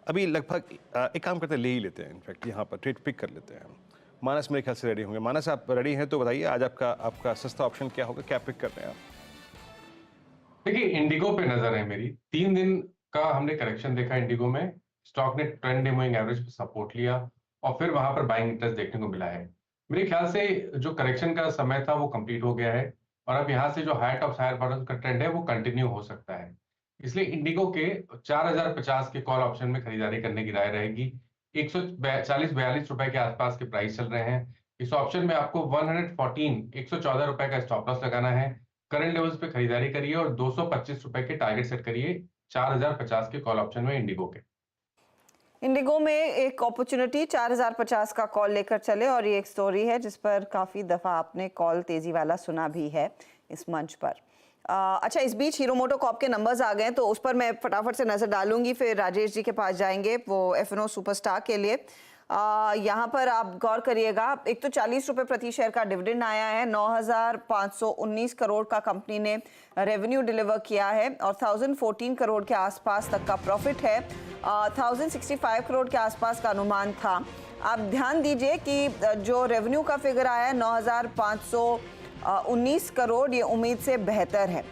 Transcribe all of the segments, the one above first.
अभी लगभग एक काम करते हैं, ले ही लेते हैं, इनफैक्ट यहाँ पर ट्रेड पिक कर लेते हैं। मानस मेरे ख्याल से रेडी होंगे। मानस, आप रेडी हैं तो बताइए आज आपका आपका सस्ता ऑप्शन क्या होगा, क्या पिक कर रहे हैं आप? देखिए, इंडिगो पे नज़र है मेरी। 3 दिन का हमने करेक्शन देखा इंडिगो में। स्टॉक ने ट्रेंड डे मूविंग एवरेज पे सपोर्ट लिया और फिर वहां पर बाइंग इंटरेस्ट देखने को मिला है। मेरे ख्याल से जो करेक्शन का समय था वो कंप्लीट हो गया है और अब यहाँ से जो हायर टॉप्स हायर बॉटम्स का ट्रेंड है वो कंटिन्यू हो सकता है। इसलिए इंडिगो के 4050 के कॉल ऑप्शन में खरीदारी करने की राय रहेगी। 140-42 रुपए के आसपास के प्राइस चल रहे हैं। इस ऑप्शन में आपको 114 रुपए का स्टॉप लॉस लगाना है। करंट लेवल्स पे खरीदारी करिए और 225 रुपए के टारगेट सेट करिए 4050 के कॉल ऑप्शन में इंडिगो के। इंडिगो में एक अपॉर्चुनिटी 4050 का कॉल लेकर चले, और ये एक स्टोरी है जिस पर काफ़ी दफ़ा आपने कॉल तेज़ी वाला सुना भी है इस मंच पर। अच्छा, इस बीच हीरो मोटो कॉर्प के नंबर्स आ गए हैं तो उस पर मैं फटाफट से नज़र डालूंगी, फिर राजेश जी के पास जाएंगे वो एफएनओ सुपरस्टार के लिए। यहाँ पर आप गौर करिएगा, एक तो 40 रुपए प्रति शेयर का डिविडेंड आया है, 9519 करोड़ का कंपनी ने रेवेन्यू डिलीवर किया है और 1014 करोड़ के आसपास तक का प्रॉफिट है। 1065 करोड़ के आसपास का अनुमान था। आप ध्यान दीजिए कि जो रेवेन्यू का फिगर आया है 9519 करोड़, ये उम्मीद से बेहतर है।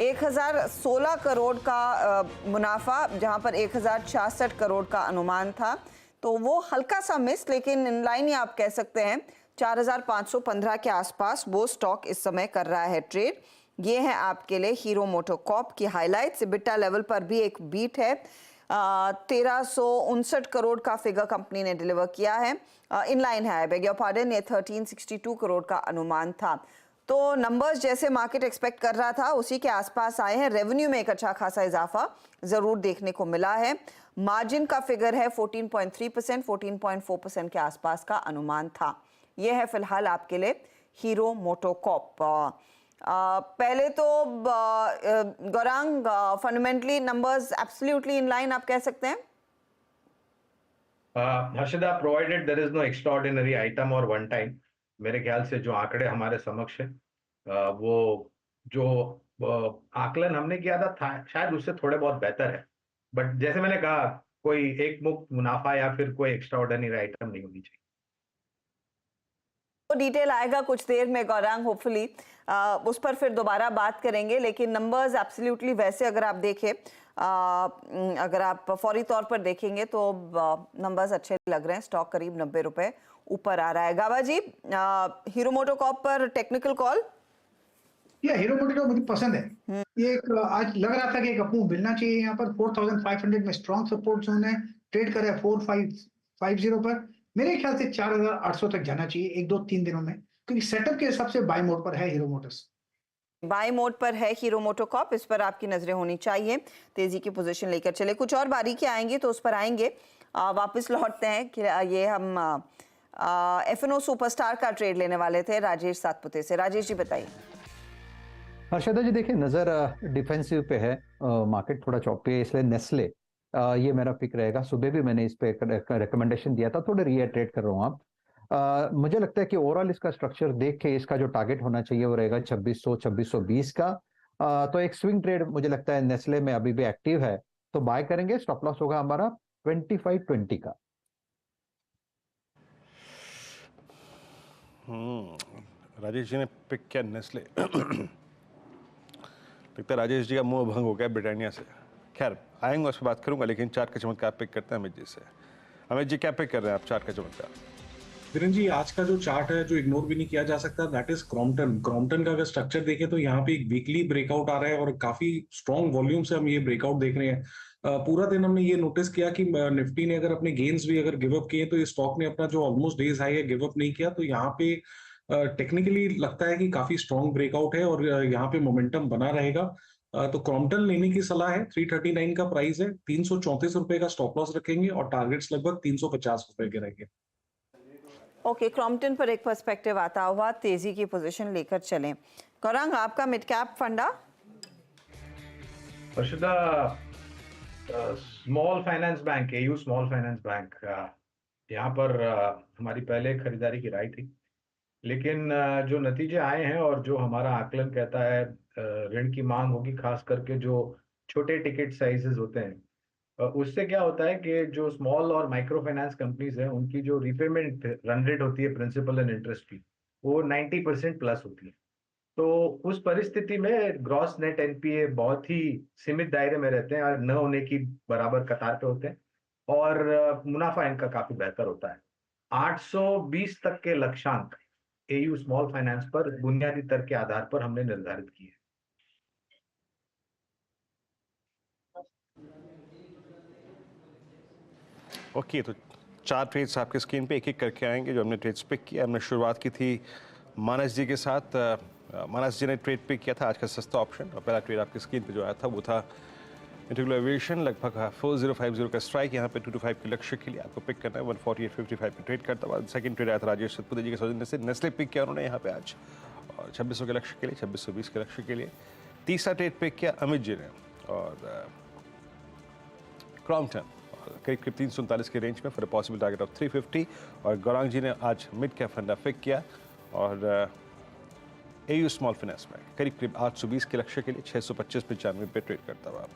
1016 करोड़ का मुनाफा, जहां पर 1066 करोड़ का अनुमान था, तो वो हल्का सा मिस, लेकिन इन लाइन ही आप कह सकते हैं। 4515 के आसपास वो स्टॉक इस समय कर रहा है ट्रेड। ये है आपके लिए हीरो मोटो कॉर्प की हाइलाइट्स। EBITDA लेवल पर भी एक बीट है। 1359 करोड़ का फिगर कंपनी ने डिलीवर किया है। इन लाइन है, आई बेग योर पार्डन, ये 1362 करोड़ का अनुमान था। तो नंबर्स जैसे मार्केट एक्सपेक्ट कर रहा था उसी के आसपास आए हैं। रेवेन्यू में एक अच्छा खासा इजाफा जरूर देखने को मिला है। मार्जिन का फिगर है 14.3%, 14.4% के आसपास का अनुमान था। यह है फिलहाल आपके लिए हीरो मोटो कॉर्प। पहले तो Gaurang, fundamentally numbers absolutely in line आप कह सकते हैं। Harshada, provided there is no extraordinary item or one time, मेरे ख्याल से जो आंकड़े हमारे समक्ष है, वो जो आकलन हमने किया था शायद उससे थोड़े बहुत बेहतर है। बट जैसे मैंने कहा, कोई एक मुक्त मुनाफा या फिर कोई एक्स्ट्राऑर्डिनरी आइटम नहीं होनी चाहिए। तो डिटेल आएगा कुछ देर में गौरांग, होपफुली उस पर फिर दोबारा बात करेंगे। लेकिन नंबर्स एब्सोल्युटली वैसे अगर आप देखें, अगर आप फौरी तौर पर देखेंगे तो नंबर्स अच्छे लग रहे हैं। स्टॉक करीब 90 रुपए ऊपर आ रहा है। गाबा जी, हीरो मोटो कॉर्प पर टेक्निकल कॉल। ये हीरो मोटो मुझे पसंद है। ये एक आज लग रहा था कि एक अपमूव मिलना चाहिए। यहाँ पर 4500 में स्ट्रॉन्ग सपोर्ट जोन है, ट्रेड कर रहा है 4550 पर। मेरे ख्याल से 4800 तक जाना चाहिए 1-2-3 दिनों में, क्योंकि सेटअप के हिसाब से बाय मोड पर है हीरो मोटर्स। बाय मोड पर है हीरो मोटो कॉर्प, इस पर आपकी नजरें होनी चाहिए। तेजी की पोजीशन लेकर चले। कुछ और बारीकी आएंगी तो उस पर आएंगे। वापस लौटते हैं कि ये हम एफएनओ सुपरस्टार का ट्रेड लेने वाले थे राजेश सातपुते से। राजेश जी बताइए। हर्षदा जी, देखिए नजर डिफेंसिव पे है, मार्केट थोड़ा चौपी है, इसलिए नेस्ले ये मेरा पिक रहेगा। सुबह भी मैंने इस पे रिकमेंडेशन दिया था, थोड़े रीइटरेट कर रहा हूँ आप। मुझे लगता है कि ओवरऑल इसका स्ट्रक्चर देख के इसका जो टारगेट होना चाहिए वो रहेगा 2600-2620 का। तो एक स्विंग ट्रेड मुझे लगता है नेस्ले में अभी भी एक्टिव है, तो बाय करेंगे। स्टॉप लॉस होगा हमारा 2520 का। राजेश जी ने पिक किया नेस्ले। लगता है राजेश जी का मुंह भंग हो गया ब्रिटानिया से। खैर, आएंगे उस पर बात करूंगा, लेकिन चार्ट का चमत्कार पिक करते हैं अमित जी से। अमित जी, क्या पिक कर रहे हैं आप चार्ट का चमत्कार? किरण जी, आज का जो चार्ट है जो इग्नोर भी नहीं किया जा सकता, दैट इज क्रॉम्पटन। क्रॉम्पटन का अगर स्ट्रक्चर देखें तो यहाँ पे एक वीकली ब्रेकआउट आ रहा है और काफी स्ट्रॉन्ग वॉल्यूम से हम ये ब्रेकआउट देख रहे हैं। पूरा दिन हमने ये नोटिस किया कि निफ्टी ने अगर अपने गेन्स भी अगर गिव अप किए तो ये स्टॉक ने अपना जो ऑलमोस्ट डेज हाई है गिव अप नहीं किया। तो यहाँ पे टेक्निकली लगता है कि काफी स्ट्रॉन्ग ब्रेकआउट है और यहाँ पे मोमेंटम बना रहेगा। तो क्रॉम्पटन लेने की सलाह है। 339 का प्राइस है, 334 रुपए का स्टॉप लॉस रखेंगे और टारगेट्स लगभग 350 रुपए के रहेंगे। ओके, क्रॉम्पटन पर एक पर्सपेक्टिव आता हुआ तेजी की पोजीशन लेकर चलें। गौरांग, आपका मिड कैप फंडा? Harshada, small finance bank, AU small finance bank, यहाँ पर हमारी पहले खरीदारी की राय थी, लेकिन जो नतीजे आए हैं और जो हमारा आकलन कहता है ऋण की मांग होगी, खास करके जो छोटे टिकट साइजेस होते हैं, उससे क्या होता है कि जो स्मॉल और माइक्रो फाइनेंस कंपनीज हैं उनकी जो रीपेमेंट रन रेट होती है प्रिंसिपल एंड इंटरेस्ट की, वो 90% प्लस होती है। तो उस परिस्थिति में ग्रॉस नेट एनपीए बहुत ही सीमित दायरे में रहते हैं और न होने की बराबर कतार पे होते हैं, और मुनाफा इनका काफी बेहतर होता है। 820 तक के लक्ष्यांक एयू स्मॉल फाइनेंस पर बुनियादी तर्क के आधार पर हमने निर्धारित किए। ओके, तो 4 ट्रेड्स आपके स्क्रीन पे एक एक करके आएंगे जो हमने ट्रेड्स पिक किया। हमने शुरुआत की थी मानस जी के साथ। मानस जी ने ट्रेड पिक किया था आज का सस्ता ऑप्शन, और पहला ट्रेड आपकी स्क्रीन पे जो आया था वो था इंटीग्रल एविएशन, लगभग 4050 का स्ट्राइक यहाँ पे 225 के लक्ष्य के लिए आपको पिक करना है। 148.55 पे ट्रेड करता हुआ सेकंड ट्रेड आया था राजेश सतपुते जी के सौजन्य से। नेस्ले पिक किया उन्होंने यहाँ पे आज, और 2600 के लक्ष्य के लिए, 2620 के लक्ष्य के लिए। तीसरा ट्रेड पिक किया अमित जी ने, और क्रॉम्पटन करीब 339 के रेंज में फॉर पॉसिबल टारगेट ऑफ 350। और गौरांग जी ने आज मिड कैप फंडा पिक किया, और एयू स्मॉल फाइनेंस में करीब 820 के लक्ष्य के लिए 625-95 पे ट्रेड करता हुआ।